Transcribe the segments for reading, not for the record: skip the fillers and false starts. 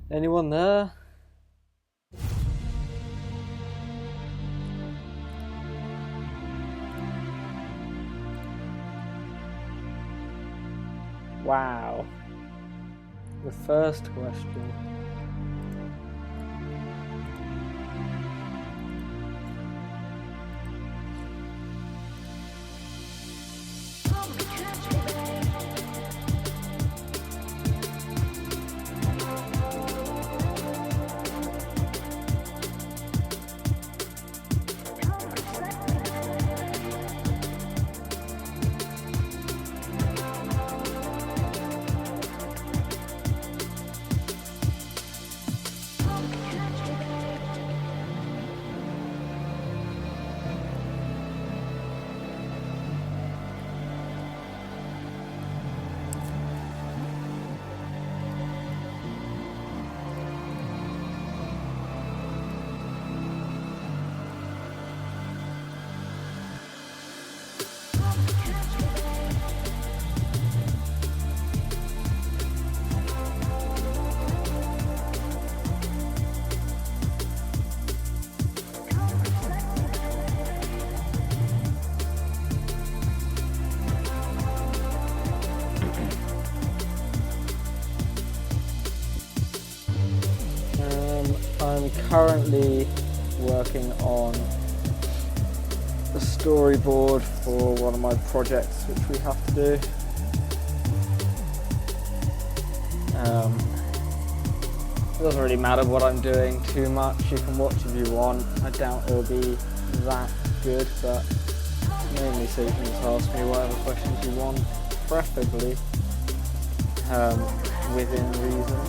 Anyone there? Wow. The first question. I'm currently working on the storyboard for one of my projects which we have to do. It doesn't really matter what I'm doing too much, you can watch if you want. I doubt it'll be that good, but mainly so you can just ask me whatever questions you want, preferably within reason.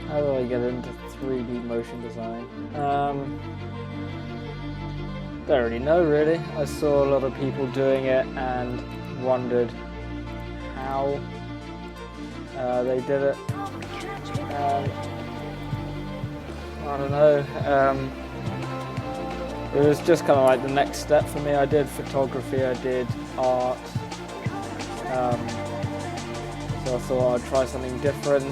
How do I get into 3D motion design? Don't really know really. I saw a lot of people doing it and wondered how they did it. I don't know. It was just kind of like the next step for me. I did photography, I did art. So I thought I'd try something different.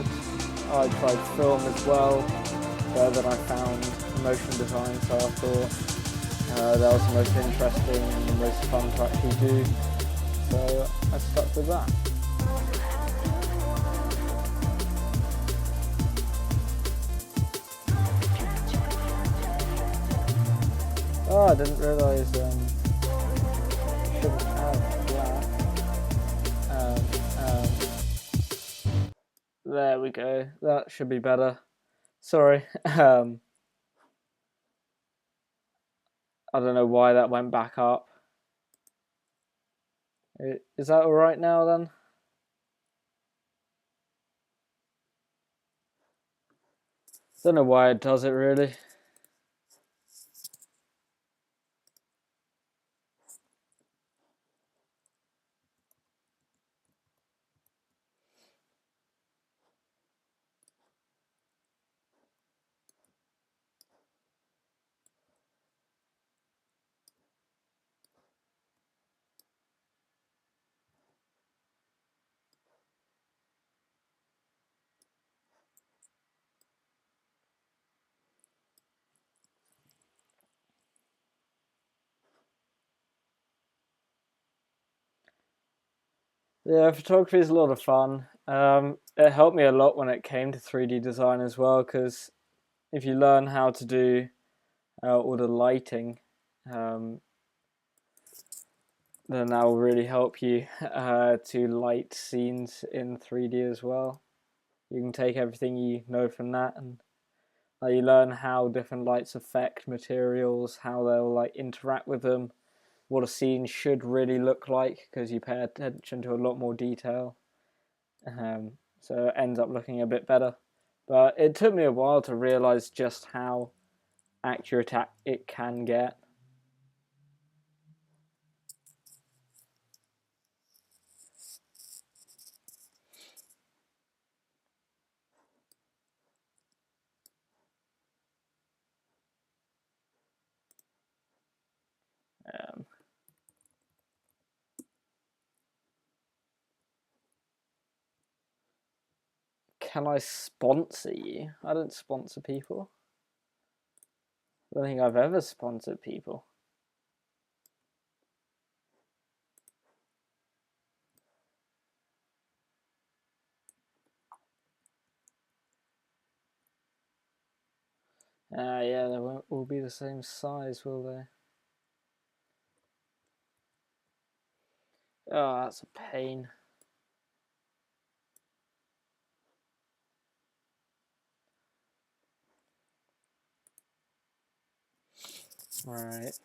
I tried film as well, but then I found motion design, so I thought that was the most interesting and the most fun to actually do, so I stuck with that. Oh, I didn't realise shouldn't have that. There we go, that should be better. Sorry. I don't know why that went back up. Is that alright now then? Don't know why it does it really. Yeah, photography is a lot of fun. It helped me a lot when it came to 3D design as well, because if you learn how to do all the lighting, then that will really help you to light scenes in 3D as well. You can take everything you know from that and you learn how different lights affect materials, how they'll like interact with them, what a scene should really look like, because you pay attention to a lot more detail. So it ends up looking a bit better. But it took me a while to realize just how accurate it can get. Um, can I sponsor you? I don't sponsor people. I don't think I've ever sponsored people. Yeah, they won't all be the same size, will they? Oh, that's a pain. Right.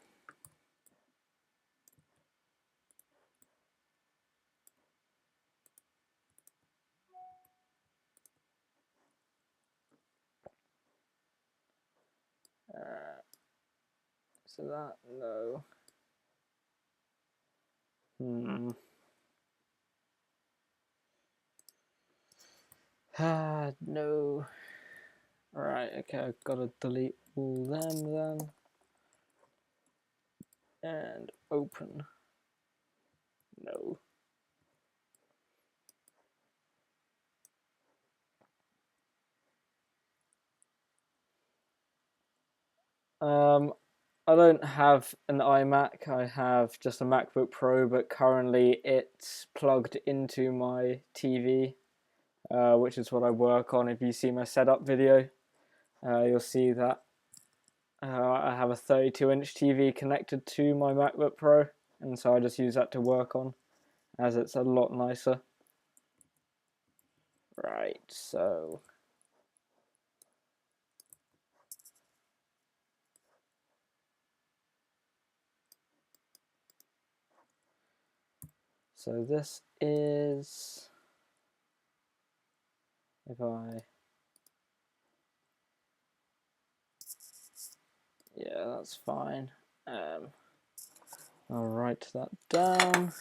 So that, no. No. Right, okay, I've got to delete all them then. And open. No. I don't have an iMac, I have just a MacBook Pro, but currently it's plugged into my TV, which is what I work on. If you see my setup video, you'll see that I have a 32-inch TV connected to my MacBook Pro, and so I just use that to work on, as it's a lot nicer. Right, so this is, if I, yeah, that's fine. I'll write that down.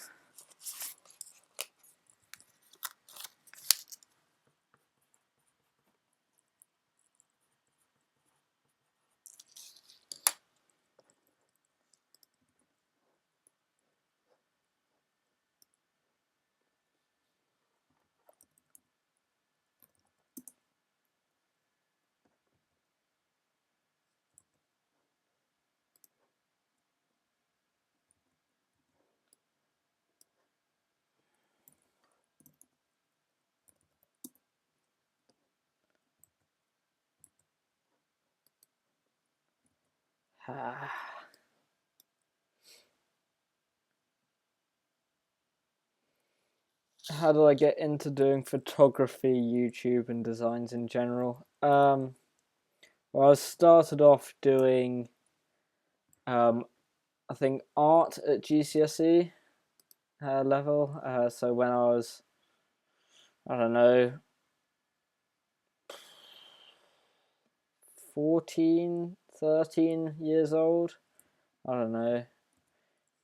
How did I get into doing photography, YouTube, and designs in general? Well, I started off doing, I think, art at GCSE level. So when I was, I don't know, 14, 13 years old. I don't know,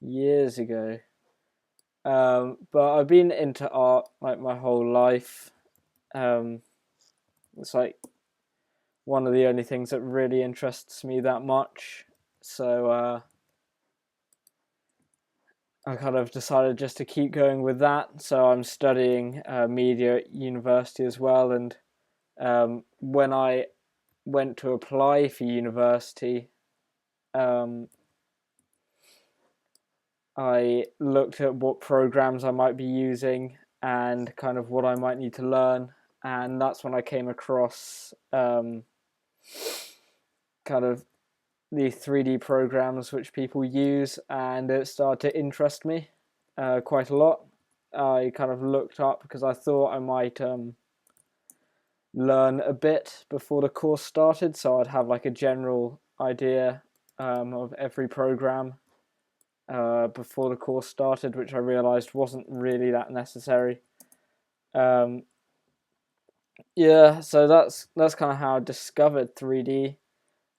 years ago. But I've been into art like my whole life. It's like one of the only things that really interests me that much. So I kind of decided just to keep going with that. So I'm studying media at university as well. And when I went to apply for university, I looked at what programs I might be using and kind of what I might need to learn. And that's when I came across kind of the 3D programs which people use, and it started to interest me. quite a lot. I kind of looked up because I thought I might learn a bit before the course started, so I'd have like a general idea of every program before the course started, which I realised wasn't really that necessary. Yeah, so that's kind of how I discovered 3D,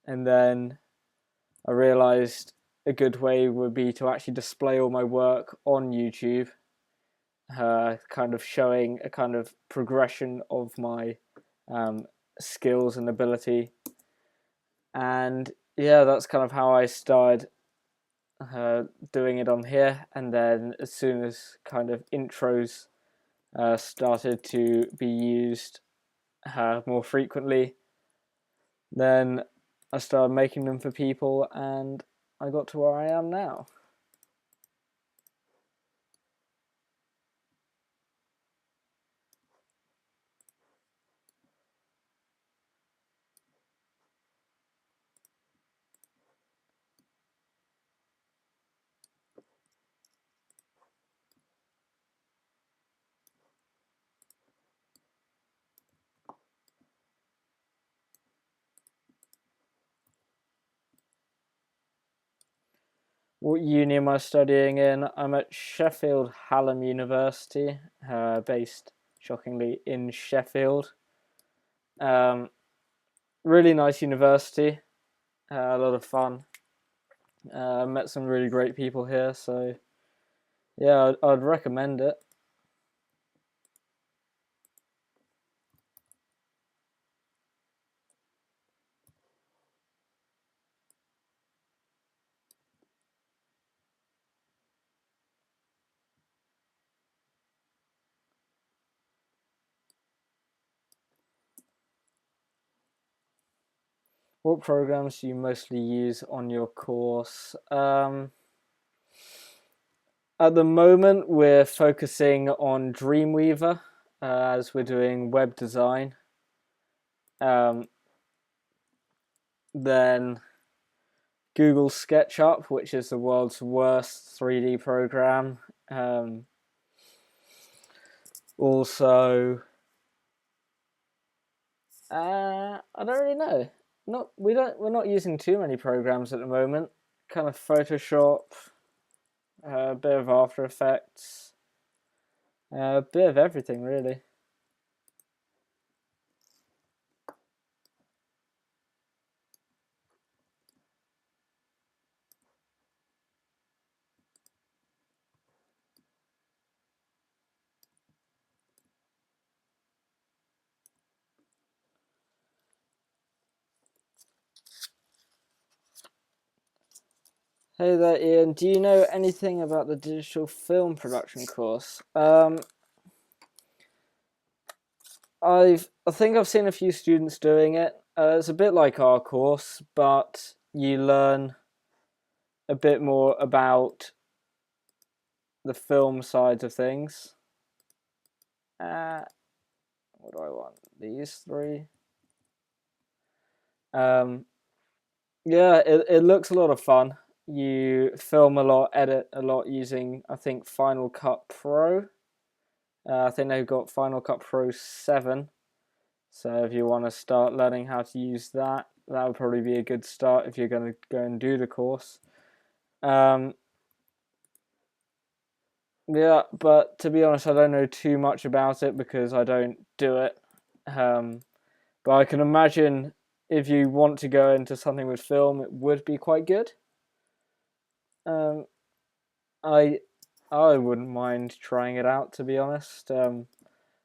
and then I realised a good way would be to actually display all my work on YouTube, kind of showing a kind of progression of my skills and ability. And yeah, that's kind of how I started doing it on here. And then as soon as kind of intros started to be used more frequently, then I started making them for people, and I got to where I am now. What uni am I studying in? I'm at Sheffield Hallam University, based, shockingly, in Sheffield. Really nice university, a lot of fun. Met some really great people here, so yeah, I'd recommend it. What programs do you mostly use on your course? At the moment, we're focusing on Dreamweaver as we're doing web design. Then Google SketchUp, which is the world's worst 3D program. Also, I don't really know. We're not using too many programs at the moment. Kind of Photoshop, a bit of After Effects, a bit of everything really. Hey there, Ian. Do you know anything about the digital film production course? I think I've seen a few students doing it. It's a bit like our course, but you learn a bit more about the film side of things. What do I want? These three. Um, yeah, it looks a lot of fun. You film a lot, edit a lot using, I think, Final Cut Pro. I think they've got Final Cut Pro 7. So if you want to start learning how to use that, that would probably be a good start if you're going to go and do the course. Yeah, but to be honest, I don't know too much about it because I don't do it. But I can imagine if you want to go into something with film, it would be quite good. Um, I I wouldn't mind trying it out, to be honest. But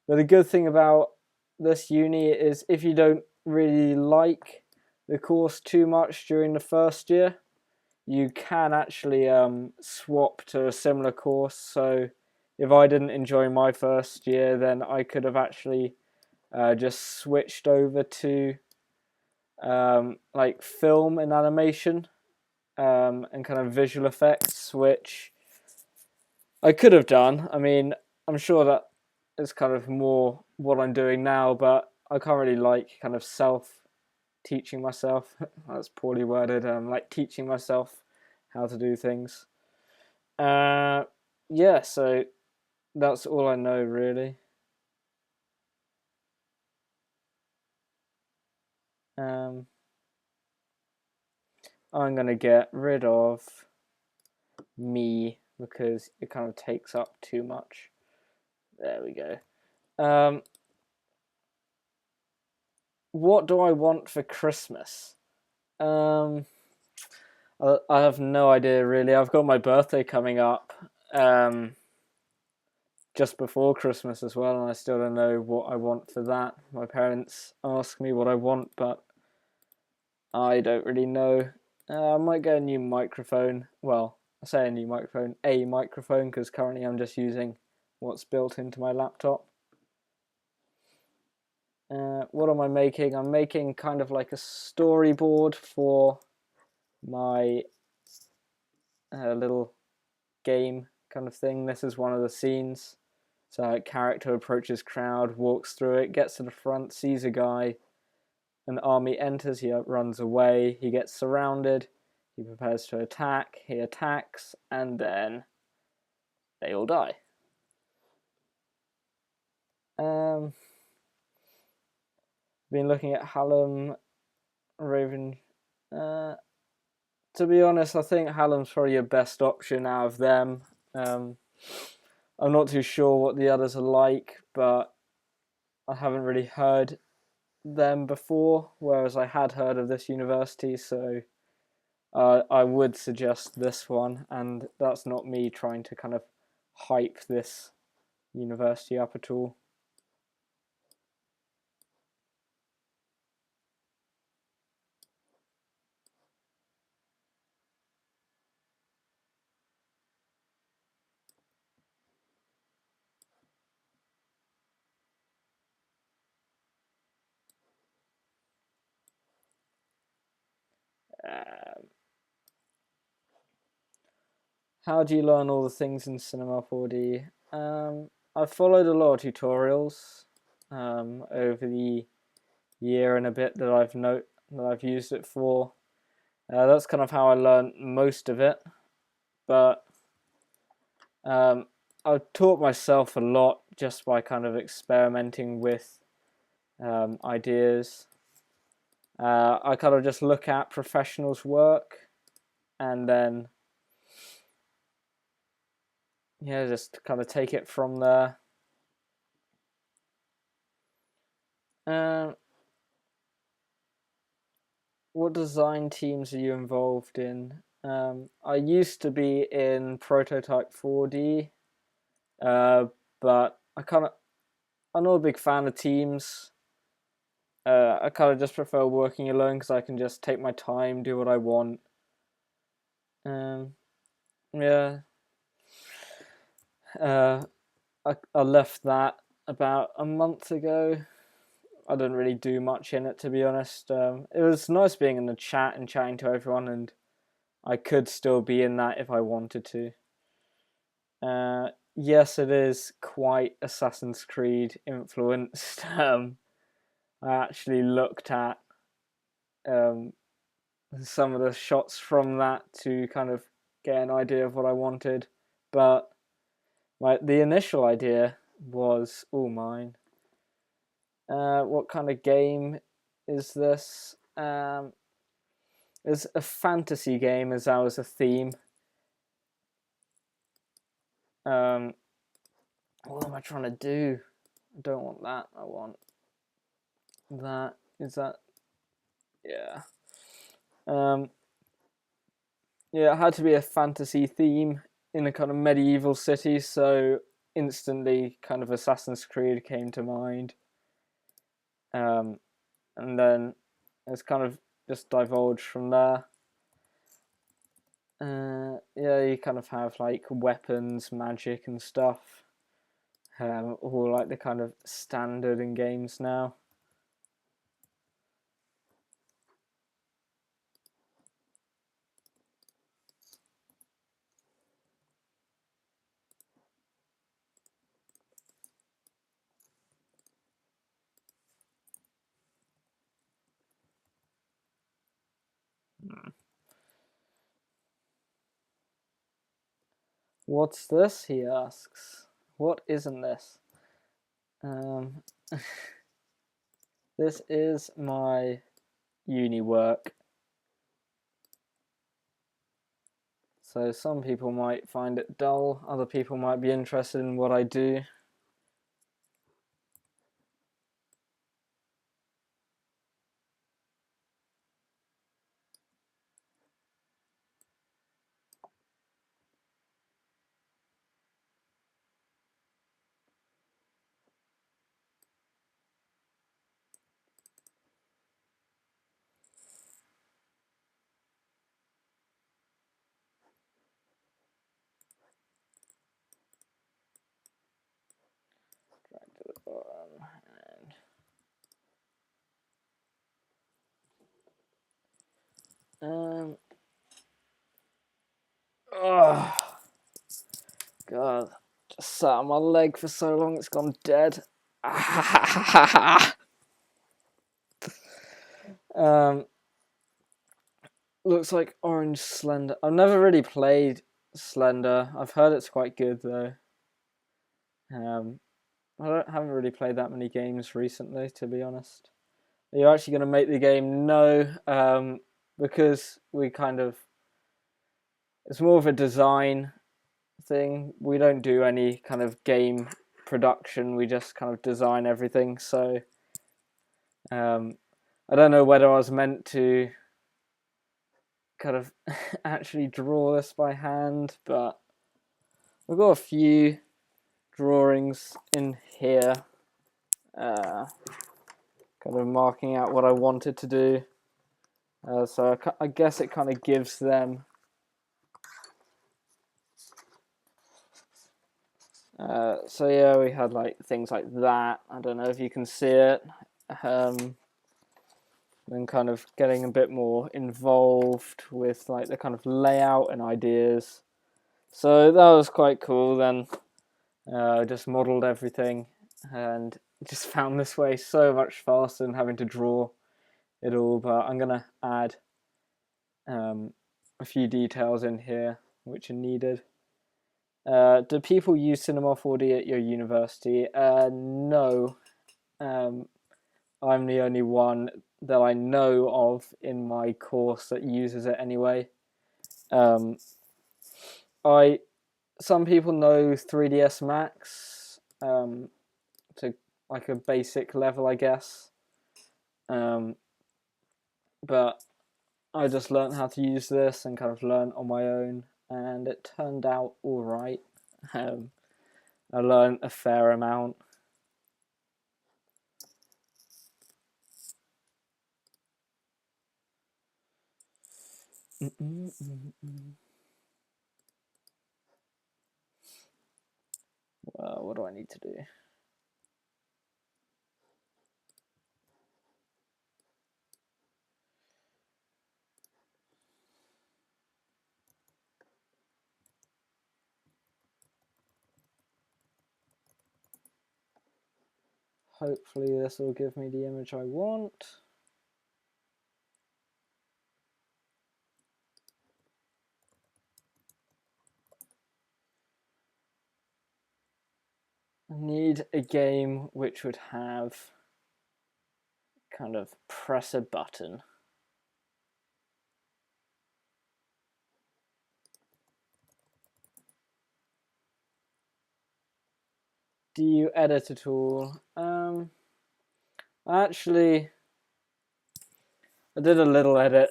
the good thing about this uni is if you don't really like the course too much during the first year, you can actually swap to a similar course. So if I didn't enjoy my first year, then I could have actually just switched over to like film and animation and kind of visual effects, which I could have done. I mean, I'm sure that is kind of more what I'm doing now, but I can't really like kind of self teaching myself. That's poorly worded. Like teaching myself how to do things. Uh, yeah, so that's all I know really. Um, I'm gonna get rid of me because it kind of takes up too much. There we go. What do I want for Christmas? I have no idea really. I've got my birthday coming up just before Christmas as well, and I still don't know what I want for that. My parents ask me what I want, but I don't really know. I might get a new microphone. Well, I say a microphone, because currently I'm just using what's built into my laptop. What am I making? I'm making kind of like a storyboard for my little game kind of thing. This is one of the scenes. So a character approaches crowd, walks through it, gets to the front, sees a guy, an army enters, he runs away, he gets surrounded, he prepares to attack, he attacks, and then they all die. Been looking at Hallam, Raven. To be honest, I think Hallam's probably your best option out of them. I'm not too sure what the others are like, but I haven't really heard them before, whereas I had heard of this university, so I would suggest this one, and that's not me trying to kind of hype this university up at all. Um, how do you learn all the things in Cinema 4D? I've followed a lot of tutorials over the year and a bit that I've used it for. That's kind of how I learned most of it, but I've taught myself a lot just by kind of experimenting with ideas. I kind of just look at professionals' work and then just kind of take it from there. What design teams are you involved in? I used to be in Prototype 4D, but I'm not a big fan of teams. I kind of just prefer working alone because I can just take my time, do what I want. Yeah. I left that about a month ago. I didn't really do much in it, to be honest. It was nice being in the chat and chatting to everyone, and I could still be in that if I wanted to. Yes, it is quite Assassin's Creed influenced. I actually looked at some of the shots from that to kind of get an idea of what I wanted, but the initial idea was all mine. What kind of game is this? It's a fantasy game, as that was a theme. What am I trying to do? I don't want that. I want that. Is that? Yeah. Yeah, it had to be a fantasy theme in a kind of medieval city, so instantly kind of Assassin's Creed came to mind. And then it's kind of just divulged from there. Yeah, you kind of have like weapons, magic, and stuff. All like the kind of standard in games now. What's this? He asks. What isn't this? This is my uni work. So some people might find it dull, other people might be interested in what I do. Drag to the bottom and oh god, just sat on my leg for so long it's gone dead. Looks like Orange Slender. I've never really played Slender. I've heard it's quite good though. I haven't really played that many games recently, to be honest. Are you actually going to make the game? No, because we kind of, it's more of a design thing. We don't do any kind of game production. We just kind of design everything. So I don't know whether I was meant to kind of actually draw this by hand, but we've got a few drawings in here, kind of marking out what I wanted to do. So I guess it kind of gives them so yeah, we had like things like that. I don't know if you can see it. Then kind of getting a bit more involved with like the kind of layout and ideas. So that was quite cool. Then I just modeled everything and just found this way so much faster than having to draw it all. But I'm gonna add a few details in here which are needed. Do people use Cinema 4D at your university? No. I'm the only one that I know of in my course that uses it anyway. Some people know 3ds Max to like a basic level, I guess. But I just learned how to use this and kind of learned on my own, and it turned out all right. I learned a fair amount. What do I need to do? Hopefully this will give me the image I want. I need a game which would have kind of press a button. Do you edit at all? Actually, I did a little edit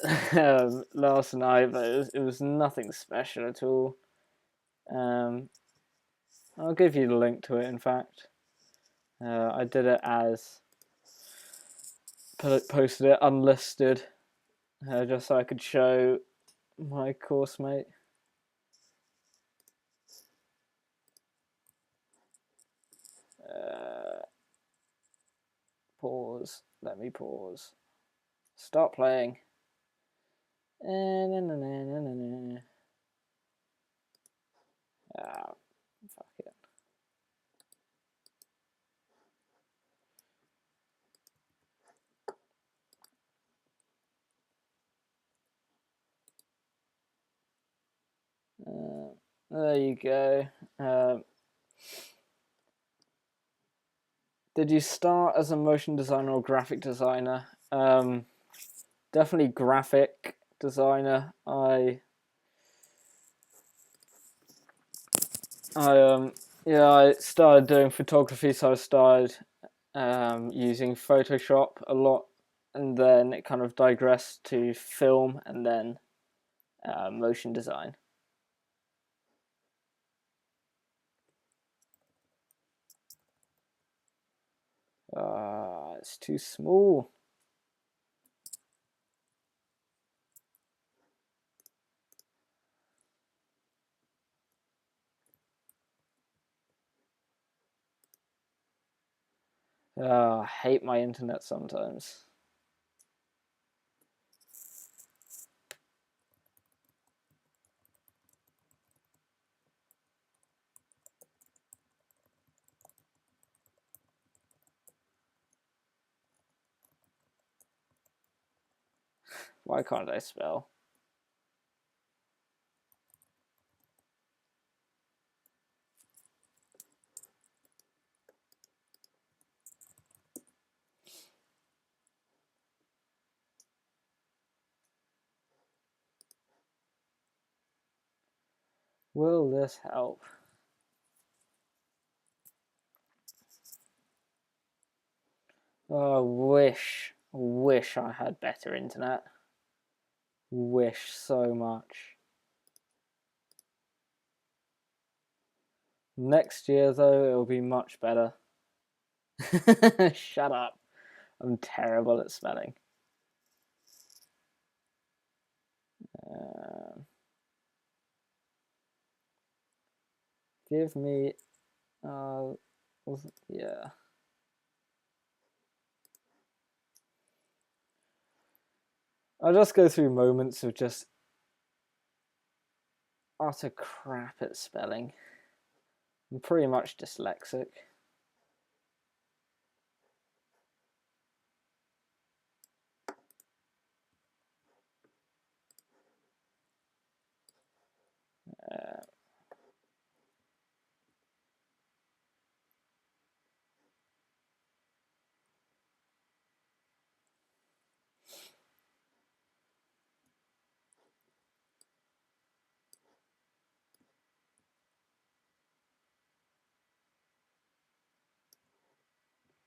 last night, but it was nothing special at all. I'll give you the link to it, in fact. I did it as posted it unlisted, just so I could show my course mate. Pause. Let me pause. Stop playing. Ah, fuck it. There you go. Did you start as a motion designer or graphic designer? Definitely graphic designer. I started doing photography, so I started using Photoshop a lot, and then it kind of digressed to film and then motion design. It's too small. I hate my internet sometimes. Why can't I spell? Will this help? Oh, wish I had better internet. Wish so much. Next year, though, it'll be much better. Shut up. I'm terrible at spelling. Give me, yeah. I just go through moments of just utter crap at spelling. I'm pretty much dyslexic.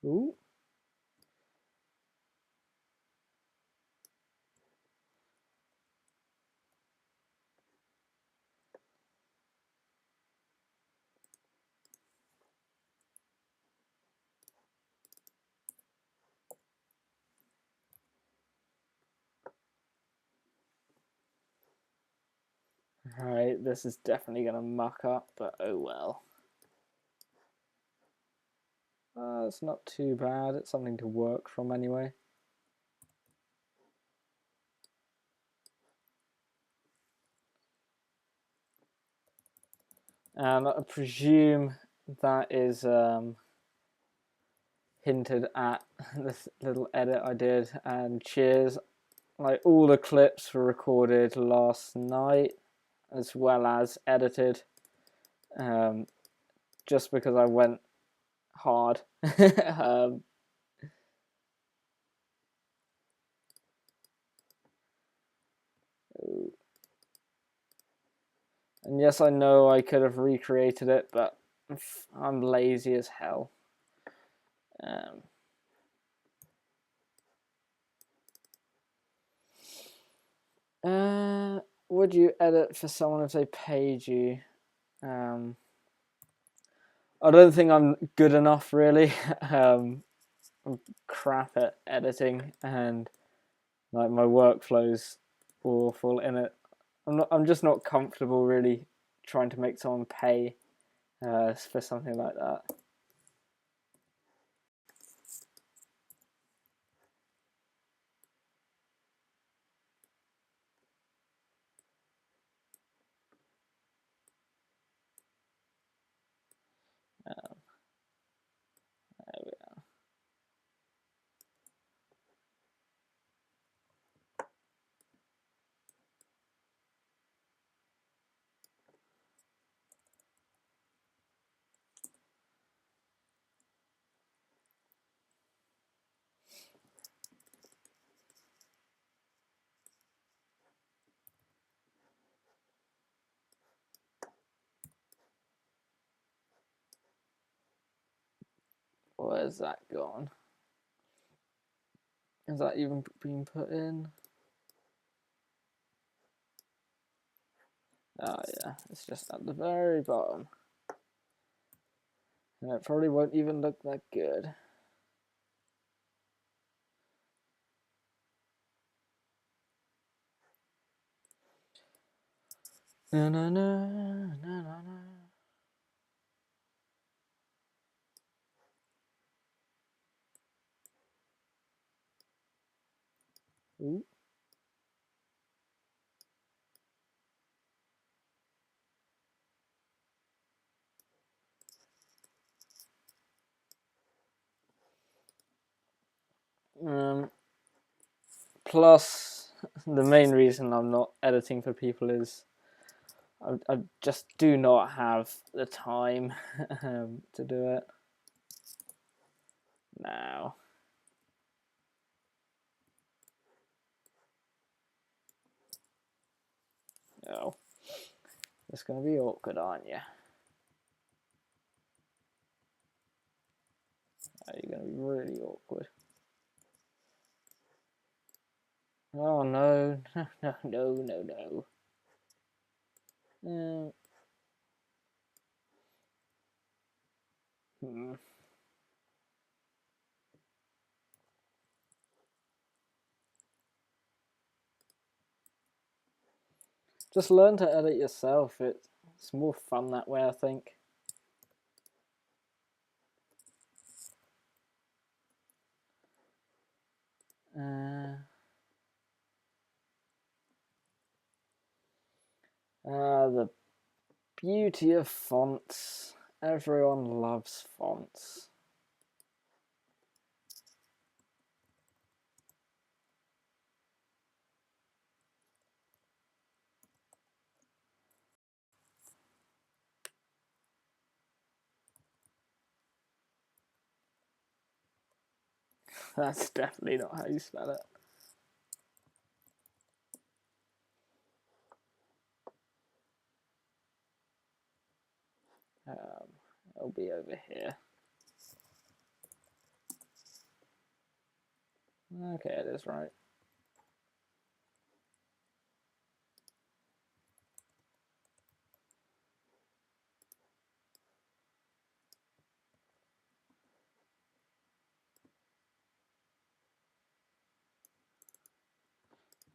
Ooh. Alright, this is definitely going to muck up, but oh well. It's not too bad. It's something to work from anyway. And I presume that is hinted at this little edit I did. And cheers. Like, all the clips were recorded last night as well as edited. Just because I went hard. And yes, I know I could have recreated it, but I'm lazy as hell. Would you edit for someone if they paid you? I don't think I'm good enough, really. I'm crap at editing, and like my workflow's awful in it. I'm just not comfortable really trying to make someone pay for something like that. There we go. where's that gone? Is that even being put in? Oh yeah, it's just at the very bottom. And it probably won't even look that good. Na na na na na na. Ooh. Plus, the main reason I'm not editing for people is I just do not have the time to do it now. Oh, it's going to be awkward, aren't you? You're going to be really awkward. Oh no, no, no, no, no, no. Just learn to edit yourself. It's more fun that way, I think. The beauty of fonts. Everyone loves fonts. That's definitely not how you spell it. It'll be over here. Okay, it is right.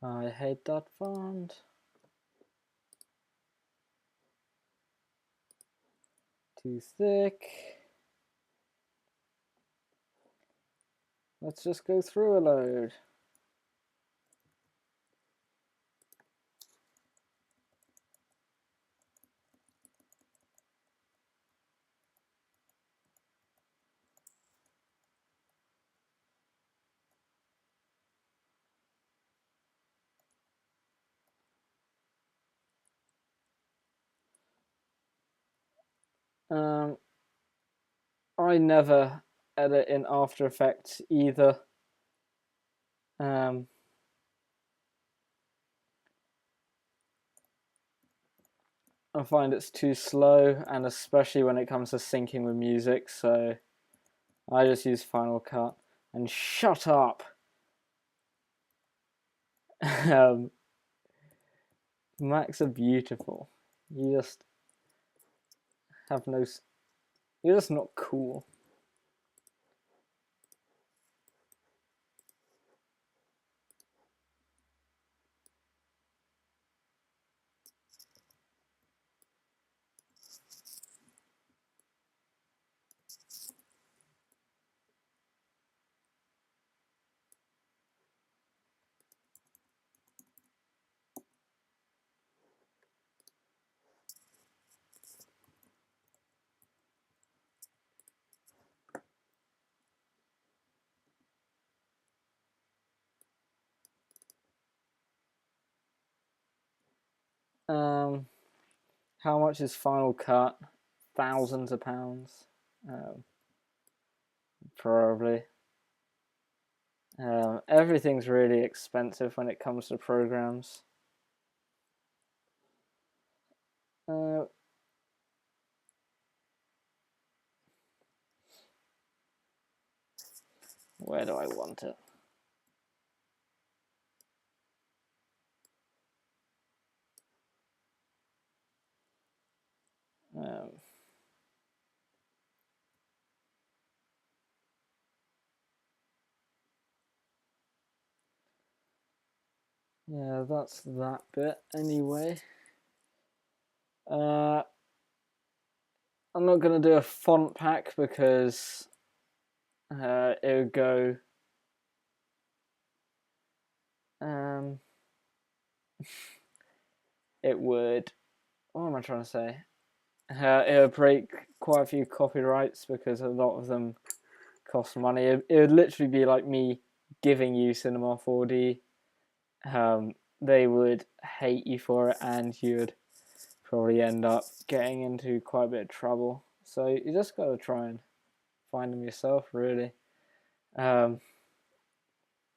I hate that font. Too thick. Let's just go through a load. I never edit in After Effects either. I find it's too slow, and especially when it comes to syncing with music, so I just use Final Cut. And shut up! Macs are beautiful. You just have no... You're just not cool. How much is Final Cut? Thousands of pounds. Probably. Everything's really expensive when it comes to programs. Where do I want it? Yeah, that's that bit anyway. I'm not going to do a font pack because it would go it would, what am I trying to say? It would break quite a few copyrights because a lot of them cost money. It would literally be like me giving you Cinema 4D. They would hate you for it, and you'd probably end up getting into quite a bit of trouble. So you just got to try and find them yourself, really. A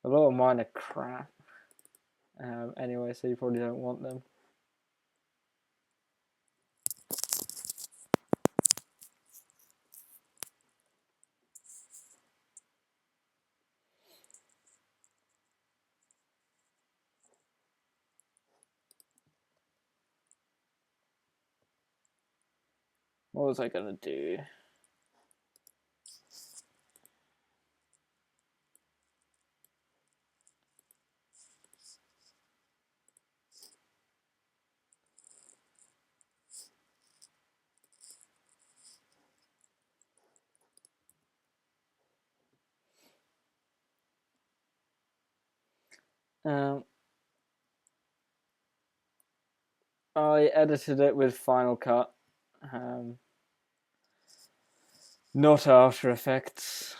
lot of mine are crap. Anyway, so you probably don't want them. What was I going to do? I edited it with Final Cut, not After Effects.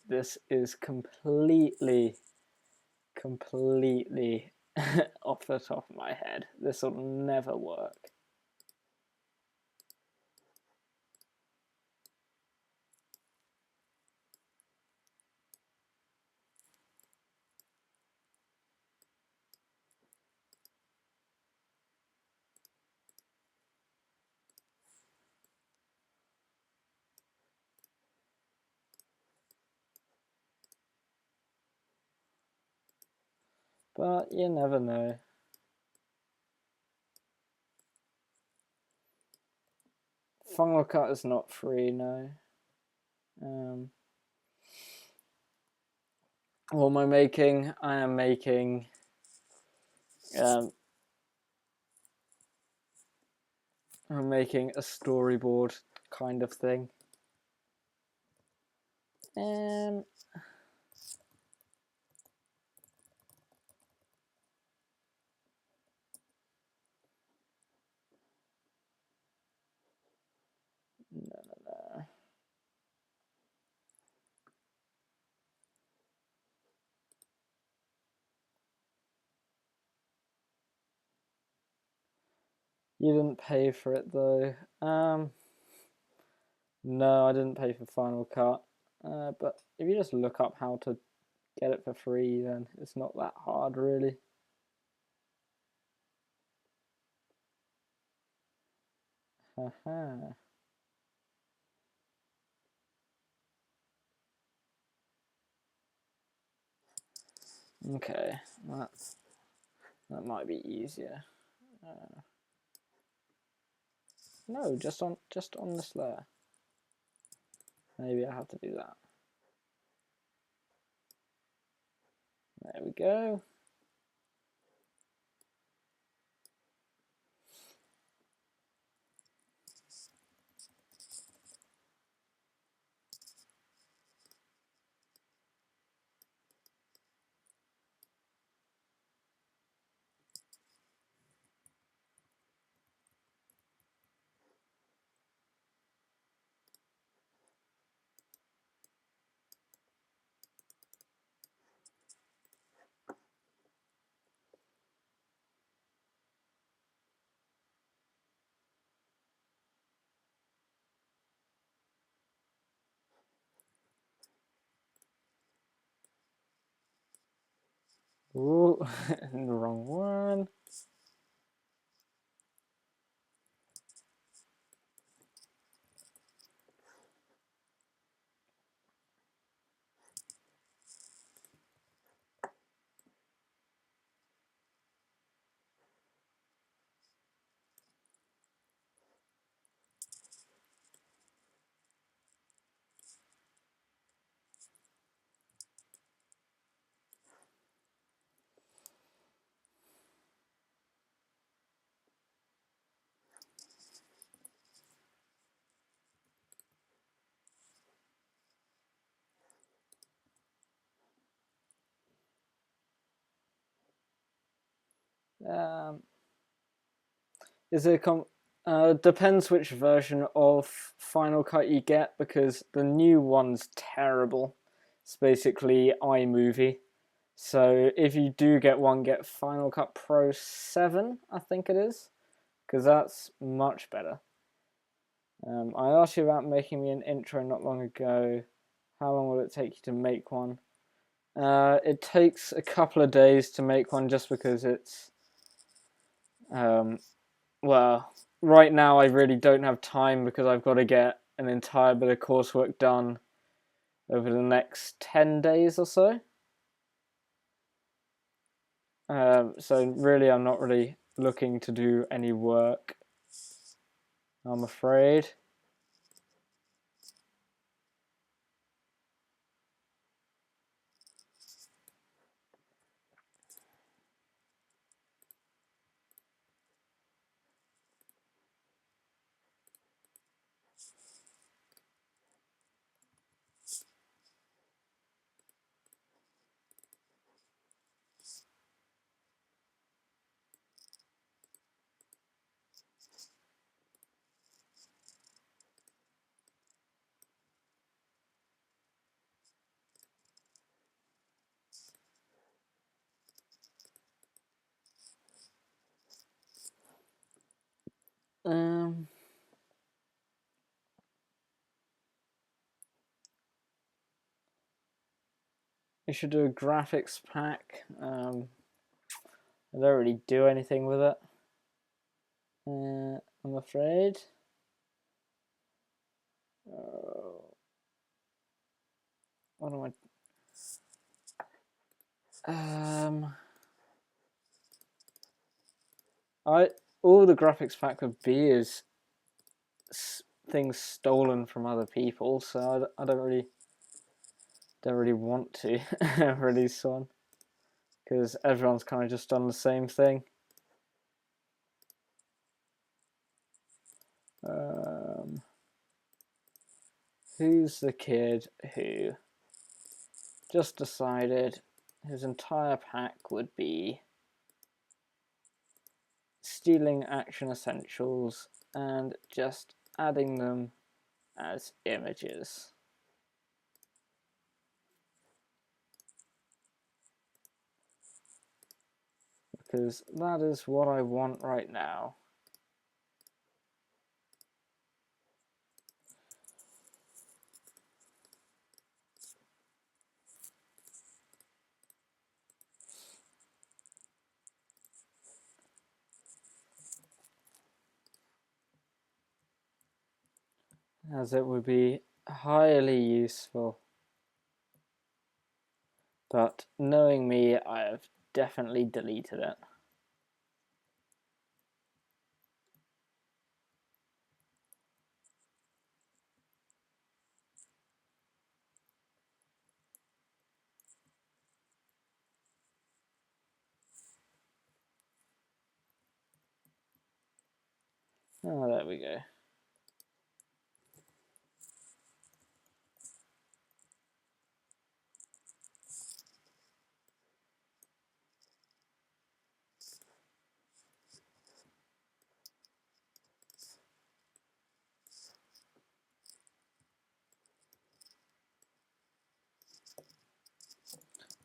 This is completely off the top of my head. This will never work. But you never know. Final Cut is not free, no. What am I making? I am making I'm making a storyboard kind of thing. No, no. You didn't pay for it though. No, I didn't pay for Final Cut. But if you just look up how to get it for free, then it's not that hard, really. Haha. Okay, that might be easier. No, just on this layer. Maybe I have to do that. There we go. Ooh, wrong one. Is it depends which version of Final Cut you get, because the new one's terrible. It's basically iMovie. So if you do get one, get Final Cut Pro 7, I think it is, because that's much better. I asked you about making me an intro not long ago. How long will it take you to make one? It takes a couple of days to make one, just because it's well, right now I really don't have time, because I've got to get an entire bit of coursework done over the next 10 days or so. So really I'm not really looking to do any work, I'm afraid. Um, you should do a graphics pack. I don't really do anything with it, I'm afraid. What am I all the graphics pack would be is things stolen from other people, so I don't really want to release one, because everyone's kind of just done the same thing. Who's the kid who just decided his entire pack would be stealing action essentials and just adding them as images? Because that is what I want right now. As it would be highly useful. But knowing me, I have definitely deleted it. Oh, there we go.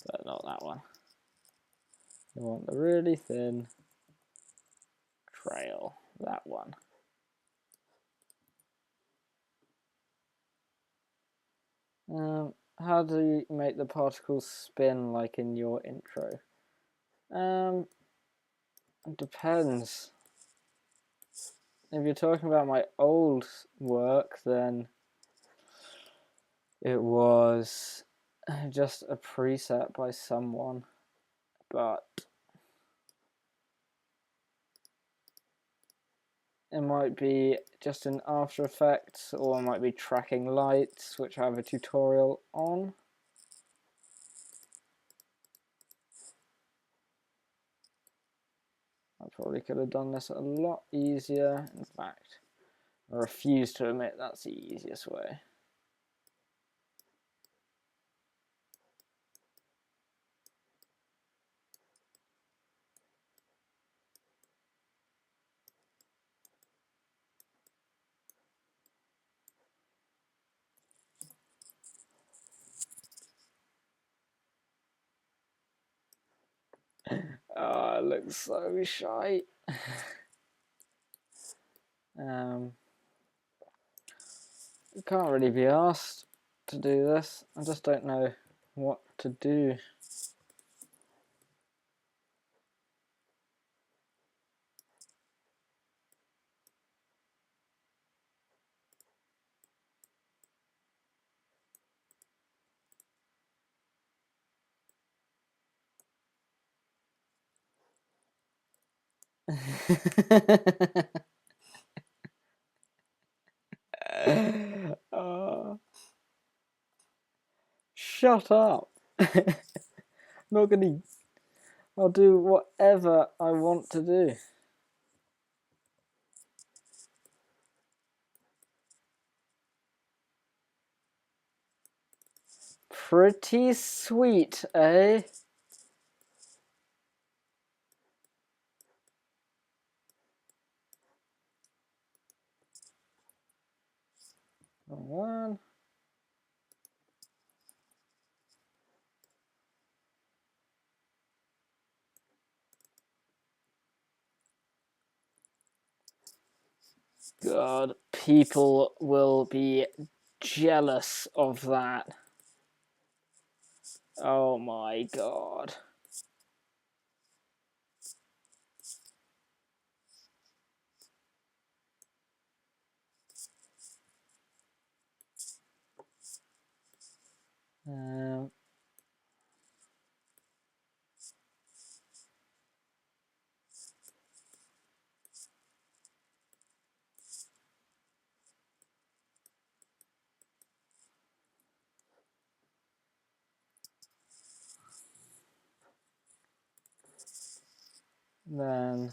But not that one. You want the really thin trail, that one. How do you make the particles spin like in your intro? It depends. If you're talking about my old work, then it was just a preset by someone, but it might be just in After Effects, or it might be tracking lights, which I have a tutorial on. I probably could have done this a lot easier. In fact, I refuse to admit that's the easiest way. Oh, it looks so shy. Can't really be asked to do this. I just don't know what to do. Shut up. Not gonna. I'll do whatever I want to do. Pretty sweet, eh? One. God, people will be jealous of that. Oh my god. Then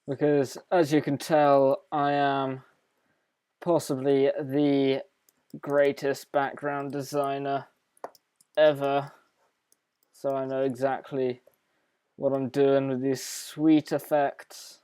because as you can tell, I am possibly the greatest background designer ever, so I know exactly what I'm doing with these sweet effects.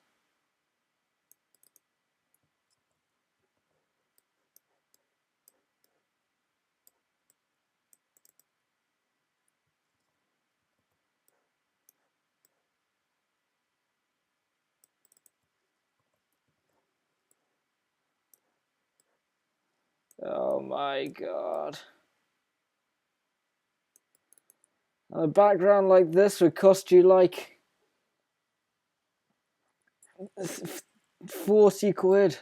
Oh my god. And a background like this would cost you like 40 quid.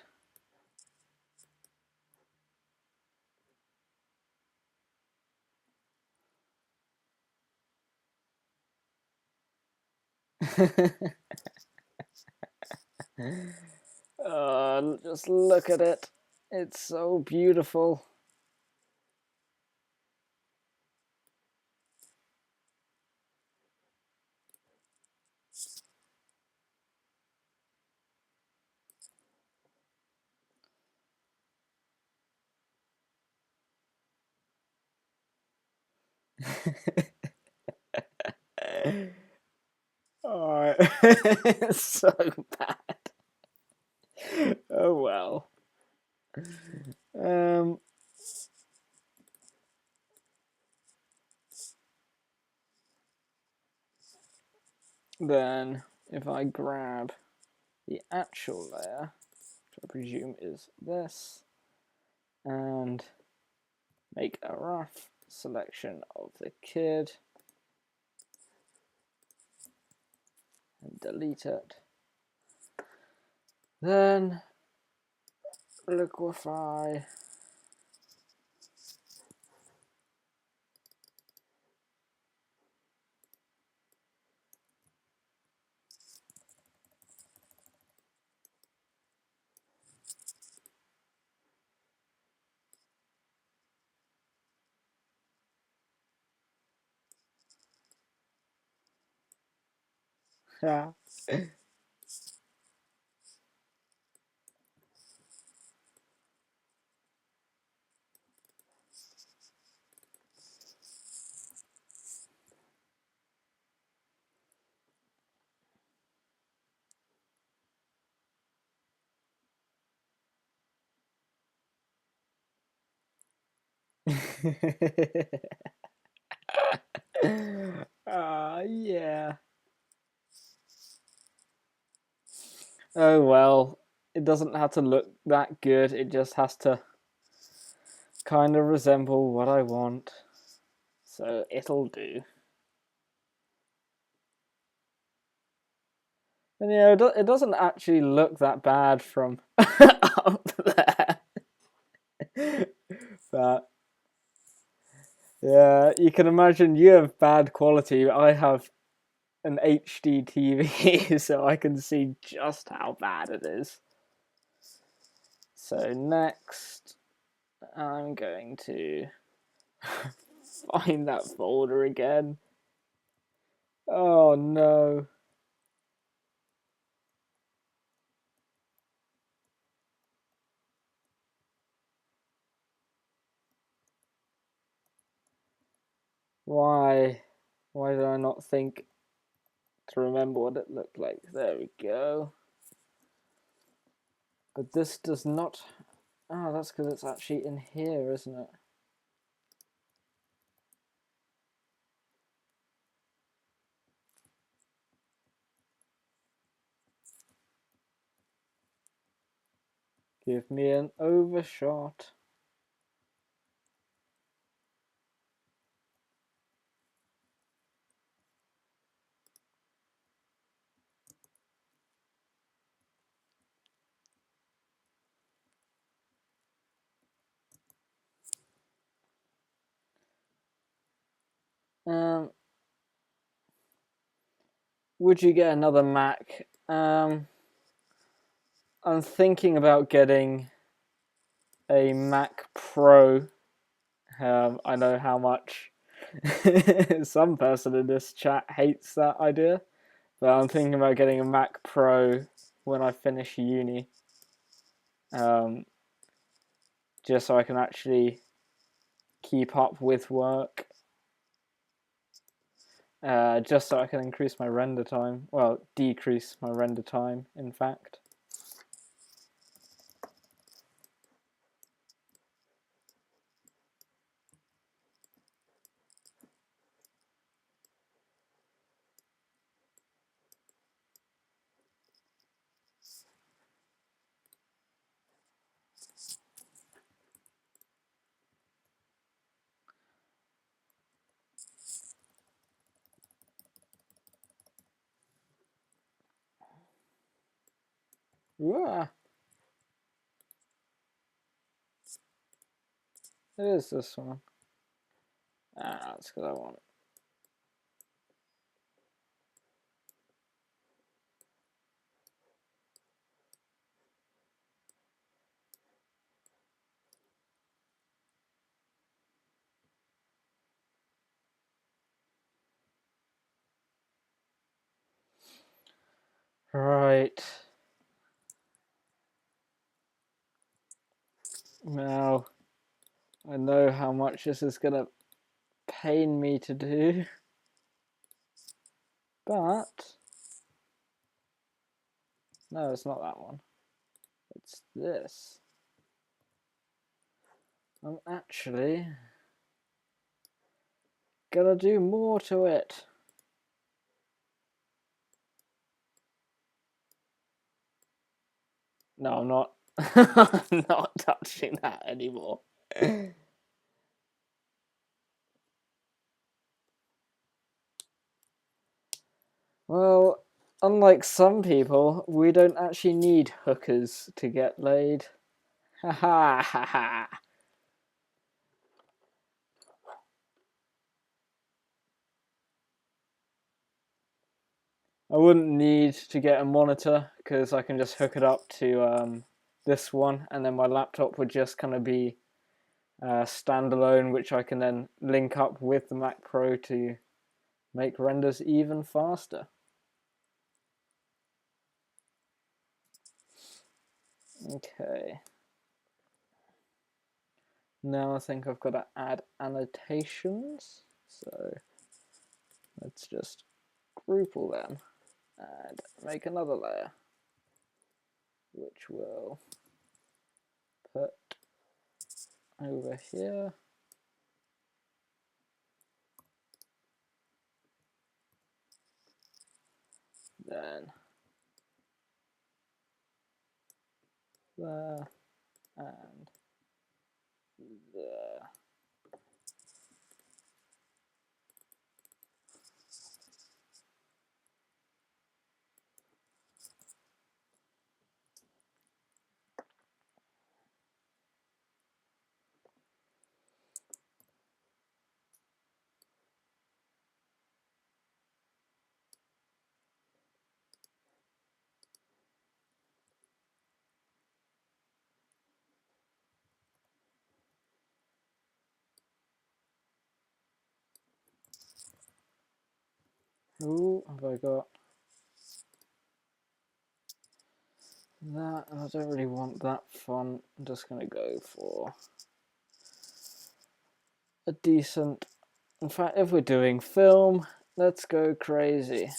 Just look at it. It's so beautiful. Oh, it's so bad. Oh well. Then if I grab, the actual layer, which I presume is this, and make a rough selection of the kid and delete it. Then liquefy yeah. Yeah. Oh well, it doesn't have to look that good, it just has to kind of resemble what I want. So it'll do. And yeah, it doesn't actually look that bad from up there. But yeah, you can imagine you have bad quality. I have an HD TV, so I can see just how bad it is. So next, I'm going to find that folder again. Oh no. Why? Why did I not think to remember what it looked like? There we go. But this does not... Oh, that's because it's actually in here, isn't it? Give me an overshot. Would you get another Mac? I'm thinking about getting a Mac Pro. I know how much some person in this chat hates that idea, but I'm thinking about getting a Mac Pro when I finish uni, just so I can actually keep up with work, just so I can increase my render time. Well, decrease my render time, in fact. Yeah, it is this one. That's because I want it. Right. Now, I know how much this is going to pain me to do, but no, it's not that one. It's this. I'm actually gonna do more to it. No, I'm not. I'm not touching that anymore. Well, unlike some people, we don't actually need hookers to get laid. Ha ha ha ha. I wouldn't need to get a monitor because I can just hook it up to this one, and then my laptop would just kind of be standalone, which I can then link up with the Mac Pro to make renders even faster. Okay. Now I think I've got to add annotations. So let's just group all them and make another layer, which will put over here. Then there and there. Ooh, have I got that? I don't really want that font. I'm just going to go for a decent... In fact, if we're doing film, let's go crazy. I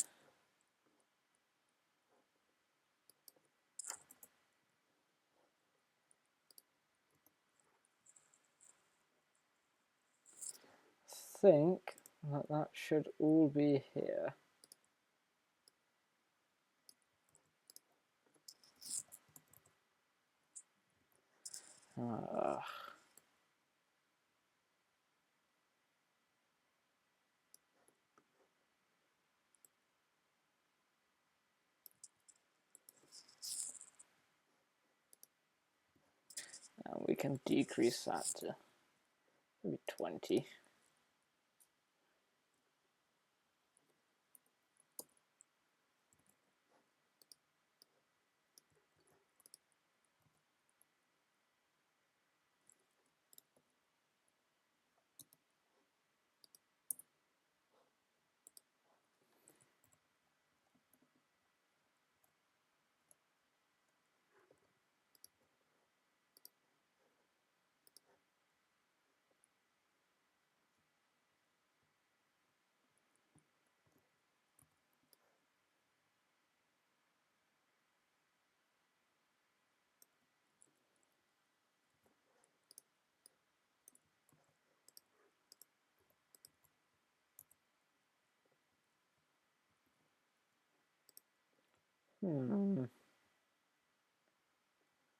think that should all be here. And we can decrease that to maybe 20.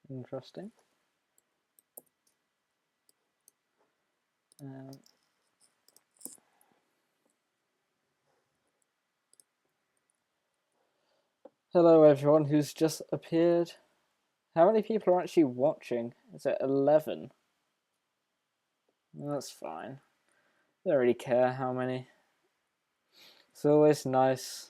Interesting. Hello everyone who's just appeared. How many people are actually watching? Is it 11? That's fine. I don't really care how many. It's always nice.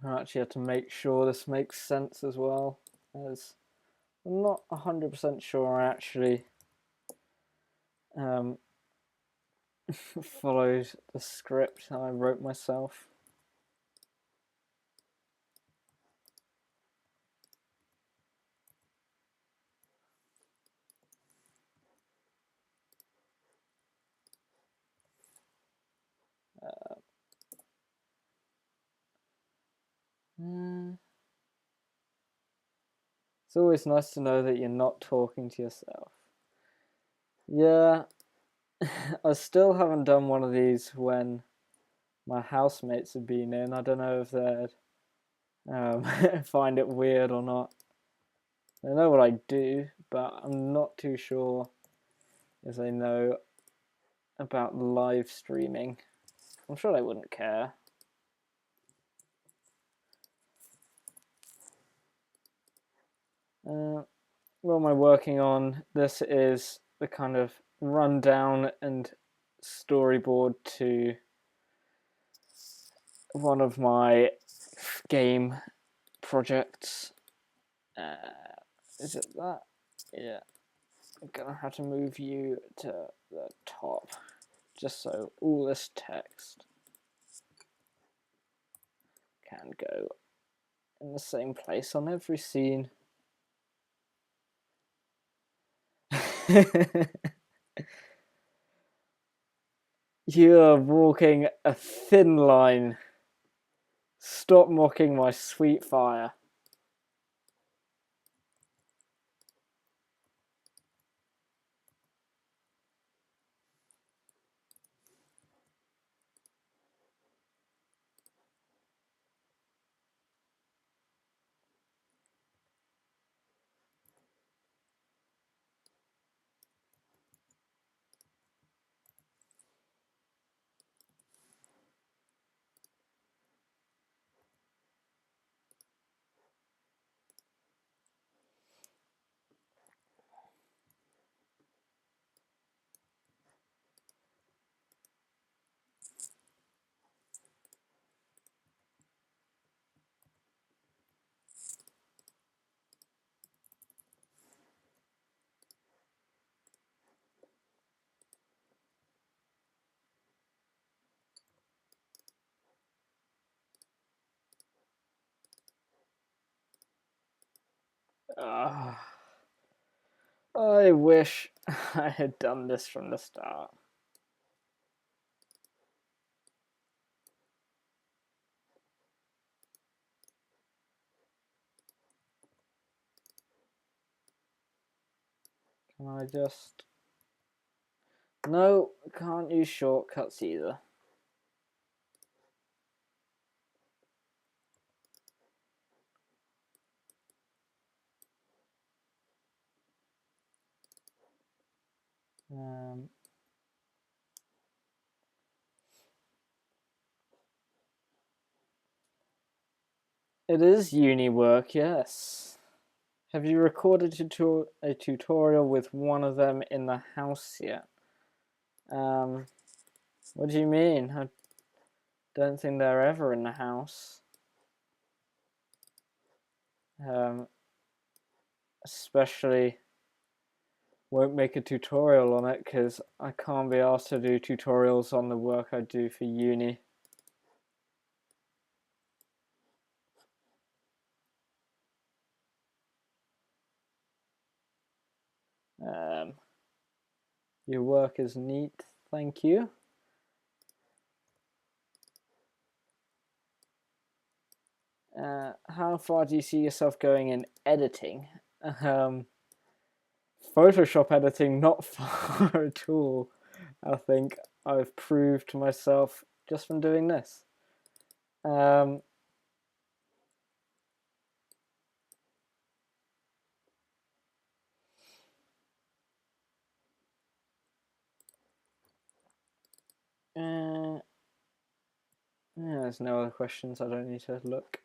I actually have to make sure this makes sense as well as I'm not 100% sure I actually followed the script I wrote myself. It's always nice to know that you're not talking to yourself. Yeah, I still haven't done one of these when my housemates have been in. I don't know if they'd find it weird or not. They know what I do, but I'm not too sure if they know about live streaming. I'm sure they wouldn't care. What am I working on? This is the kind of rundown and storyboard to one of my game projects. Is it that? Yeah. I'm gonna have to move you to the top just so all this text can go in the same place on every scene. You are walking a thin line. Stop mocking my sweet fire. I wish I had done this from the start. Can I just... No, can't use shortcuts either. It is uni work, yes. Have you recorded a tutorial with one of them in the house yet? What do you mean? I don't think they're ever in the house. Especially won't make a tutorial on it because I can't be asked to do tutorials on the work I do for uni. Your work is neat, thank you. How far do you see yourself going in editing? Photoshop editing, not far at all. I think I've proved to myself just from doing this. Yeah, there's no other questions. I don't need to look.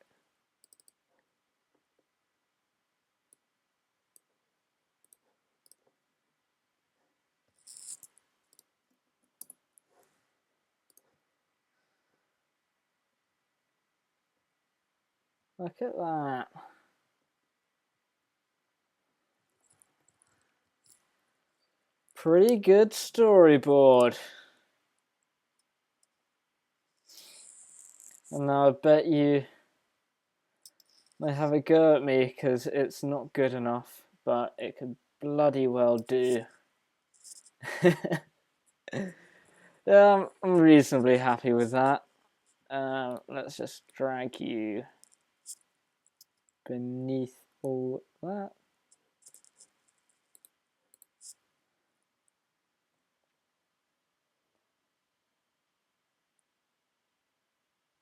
Look at that. pretty good storyboard. And now I bet you may have a go at me because it's not good enough, but it could bloody well do. Yeah, I'm reasonably happy with that. Let's just drag you beneath all that.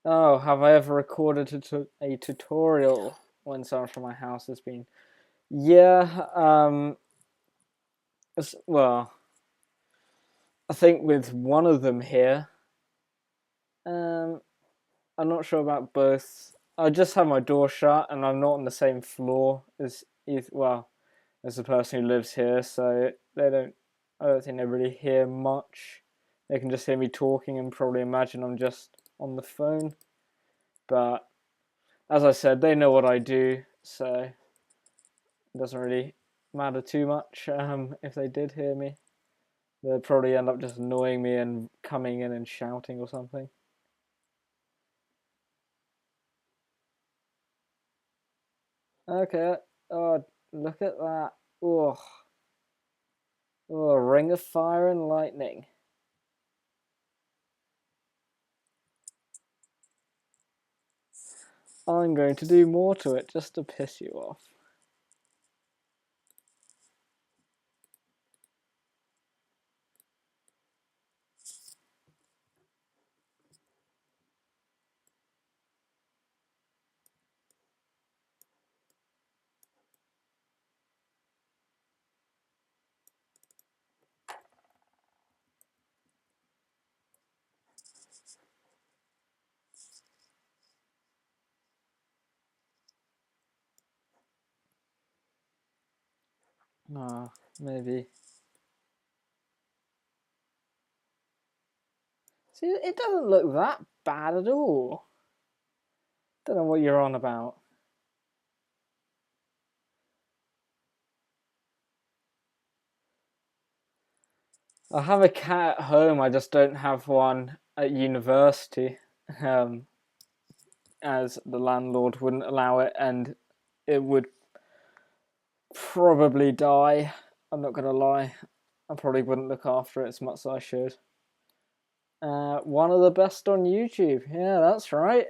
Oh, have I ever recorded a tutorial when someone from my house has been? Yeah, well, I think with one of them here, I'm not sure about both. I just have my door shut and I'm not on the same floor as as the person who lives here, so I don't think they really hear much. They can just hear me talking and probably imagine I'm just on the phone. But as I said, they know what I do, so it doesn't really matter too much if they did hear me. They'd probably end up just annoying me and coming in and shouting or something. Okay. Oh, look at that. Oh, oh, ring of fire and lightning. I'm going to do more to it just to piss you off. Ah, maybe. See, it doesn't look that bad at all. Don't know what you're on about. I have a cat at home, I just don't have one at university, as the landlord wouldn't allow it, and it would probably die. I'm not gonna lie. I probably wouldn't look after it as much as I should. One of the best on YouTube. Yeah, that's right.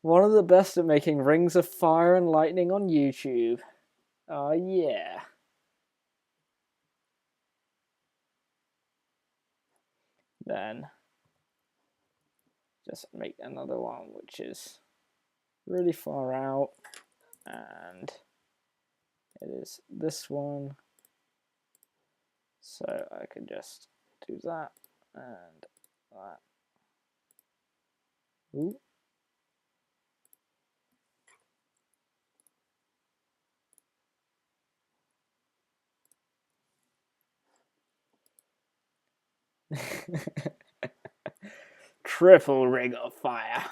One of the best at making rings of fire and lightning on YouTube. Oh, yeah. Then just make another one which is really far out, and it is this one. So I can just do that and that. Ooh. Triple ring of fire.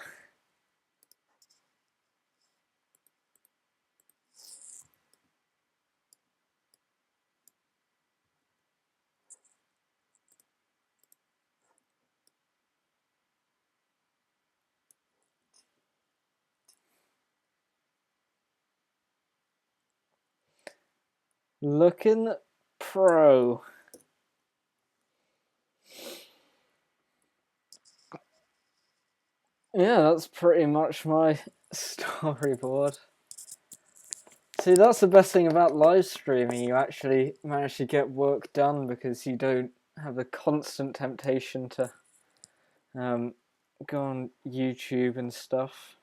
Looking pro. Yeah, that's pretty much my storyboard. See, that's the best thing about live streaming. You actually manage to get work done because you don't have the constant temptation to go on YouTube and stuff.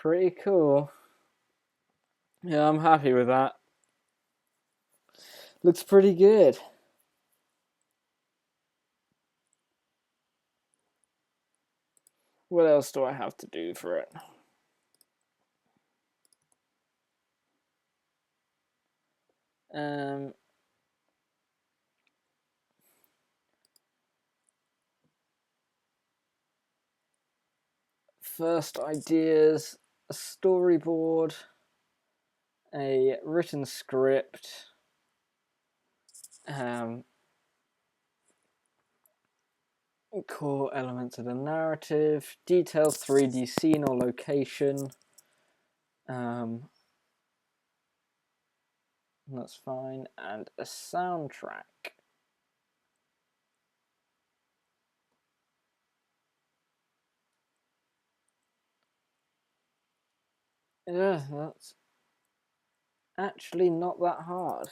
pretty cool. Yeah, I'm happy with that. Looks pretty good. What else do I have to do for it? First ideas, a storyboard, a written script, core elements of the narrative, detailed 3D scene or location. That's fine, and a soundtrack. Yeah, that's actually not that hard.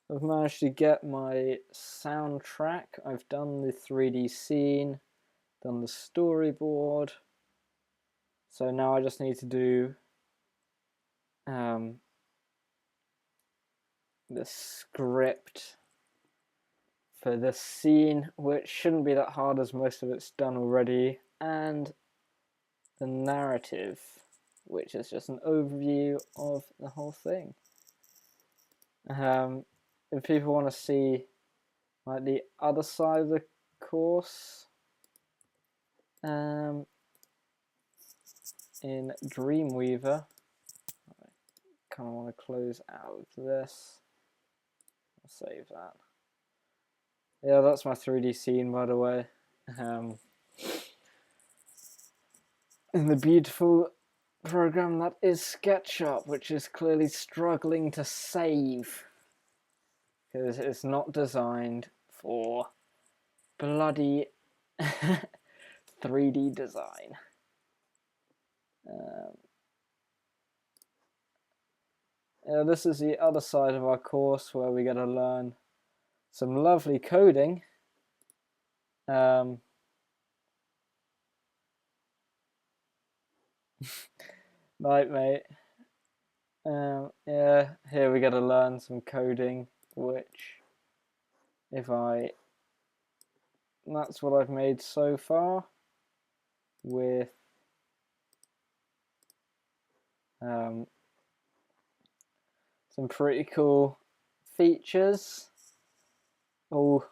I've managed to get my soundtrack. I've done the 3D scene, done the storyboard. So now I just need to do the script for the scene, which shouldn't be that hard as most of it's done already, and the narrative, which is just an overview of the whole thing. If people want to see like the other side of the course, in Dreamweaver, I kind of want to close out of this. I'll save that. Yeah, that's my 3D scene, by the way. In the beautiful program that is SketchUp, which is clearly struggling to save because it's not designed for bloody 3D design. Yeah, this is the other side of our course where we get to learn some lovely coding. Night, mate. Yeah, here we get to learn some coding, which that's what I've made so far with some pretty cool features, all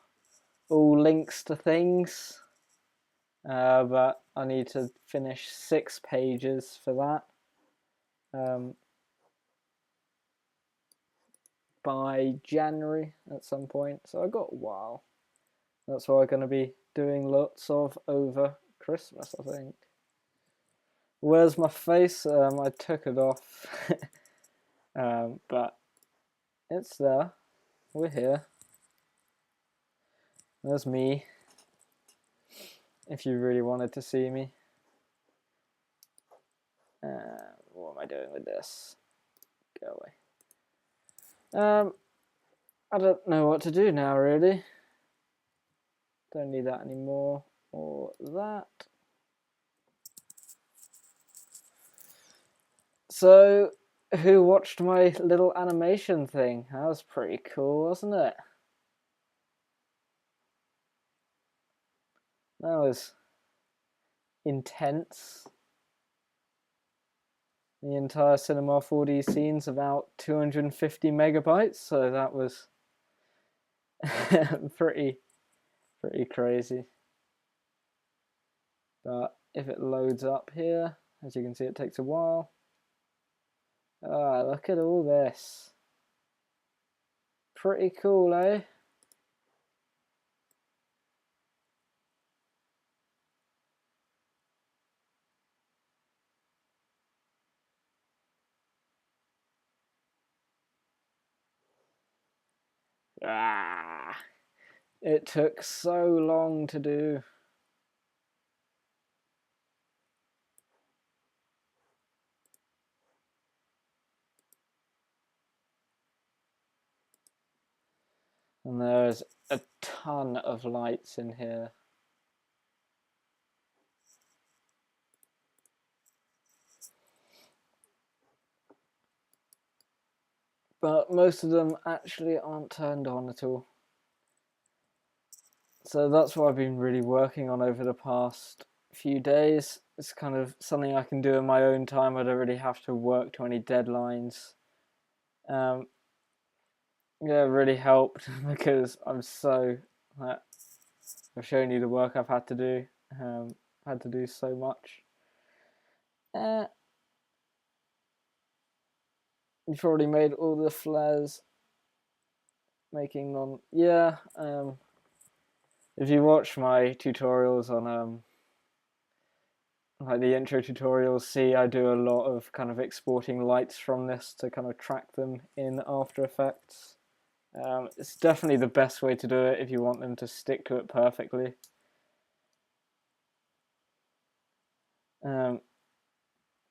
links to things, but I need to finish 6 pages for that by January at some point, so I got a while. That's what I'm going to be doing lots of over Christmas, I think. Where's my face? I took it off, but it's there. We're here. There's me, if you really wanted to see me. What am I doing with this? Go away. I don't know what to do now, really. Don't need that anymore, or that. So, who watched my little animation thing? That was pretty cool, wasn't it? That was intense. The entire Cinema 4D scene's about 250 megabytes, so that was pretty crazy. But if it loads up here, as you can see, it takes a while. Ah, look at all this. Pretty cool, eh? Ah, it took so long to do. And there's a ton of lights in here. but most of them actually aren't turned on at all. So that's what I've been really working on over the past few days. It's kind of something I can do in my own time. I don't really have to work to any deadlines. Yeah, it really helped because I've shown you the work I've had to do. Had to do so much. You've already made all the flares. Making non. Yeah. If you watch my tutorials on like the intro tutorials, see I do a lot of kind of exporting lights from this to kind of track them in After Effects. It's definitely the best way to do it if you want them to stick to it perfectly.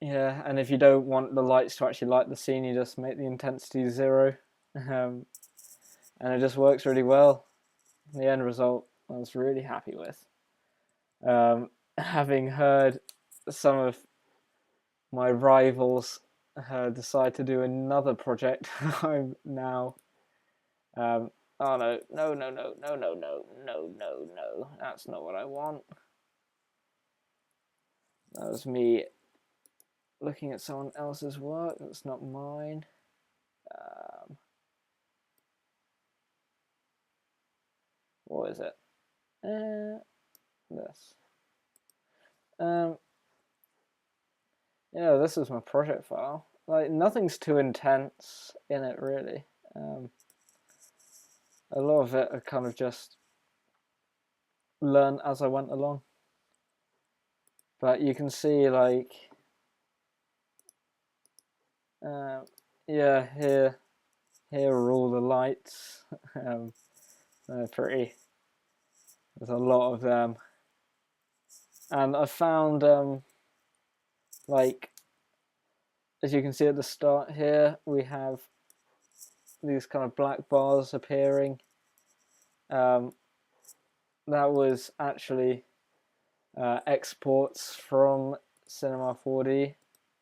Yeah, and if you don't want the lights to actually light the scene, you just make the intensity 0, and it just works really well. The end result I was really happy with. Having heard some of my rivals decide to do another project, I'm now oh no, that's not what I want. That was me looking at someone else's work, that's not mine. What is it? This. Yeah, this is my project file. Like, nothing's too intense in it, really. A lot of it I kind of just learn as I went along. But you can see, like, yeah, here are all the lights. They're pretty. There's a lot of them. And I found, like, as you can see at the start here, we have these kind of black bars appearing. That was actually exports from Cinema 4D,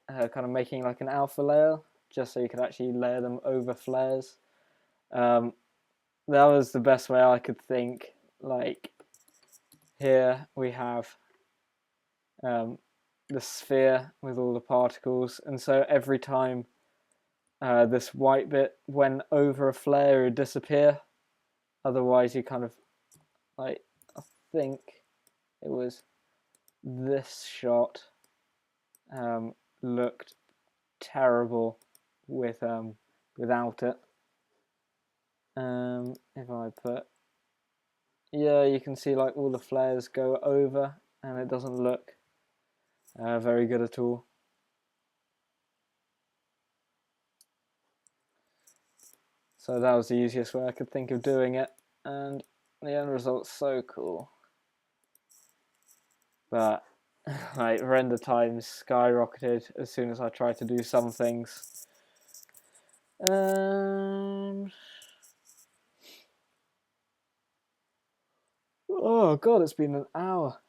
kind of making like an alpha layer, just so you could actually layer them over flares. That was the best way I could think. Like, here we have the sphere with all the particles, and so every time this white bit went over a flare, it would disappear. Otherwise, you kind of, like, I think it was this shot looked terrible with without it. If I put, yeah, you can see like all the flares go over, and it doesn't look very good at all. So that was the easiest way I could think of doing it, and the end result's so cool. But like, render times skyrocketed as soon as I tried to do some things. Oh god, it's been an hour.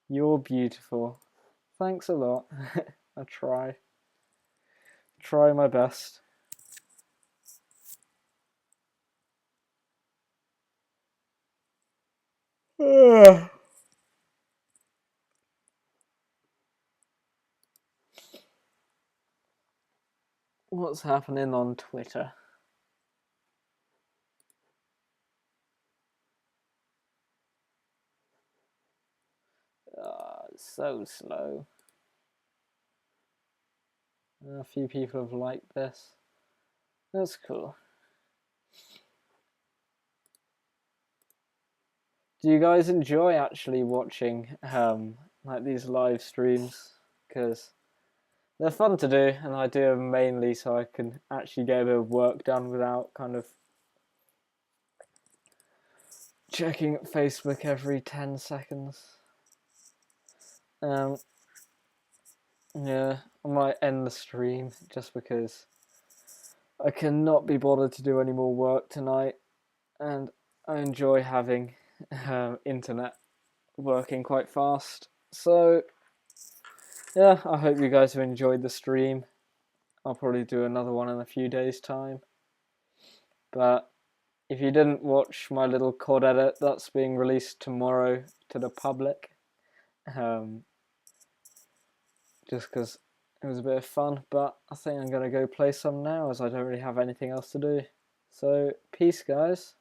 You're beautiful. Thanks a lot. I try my best. What's happening on Twitter? It's so slow. A few people have liked this. That's cool. Do you guys enjoy actually watching like these live streams? Because they're fun to do, and I do them mainly so I can actually get a bit of work done without kind of checking Facebook every 10 seconds. Yeah, I might end the stream just because I cannot be bothered to do any more work tonight, and I enjoy having internet working quite fast. So yeah, I hope you guys have enjoyed the stream. I'll probably do another one in a few days' time. But if you didn't watch my little cod edit, that's being released tomorrow to the public. Just because it was a bit of fun, but I think I'm going to go play some now as I don't really have anything else to do. So, peace, guys.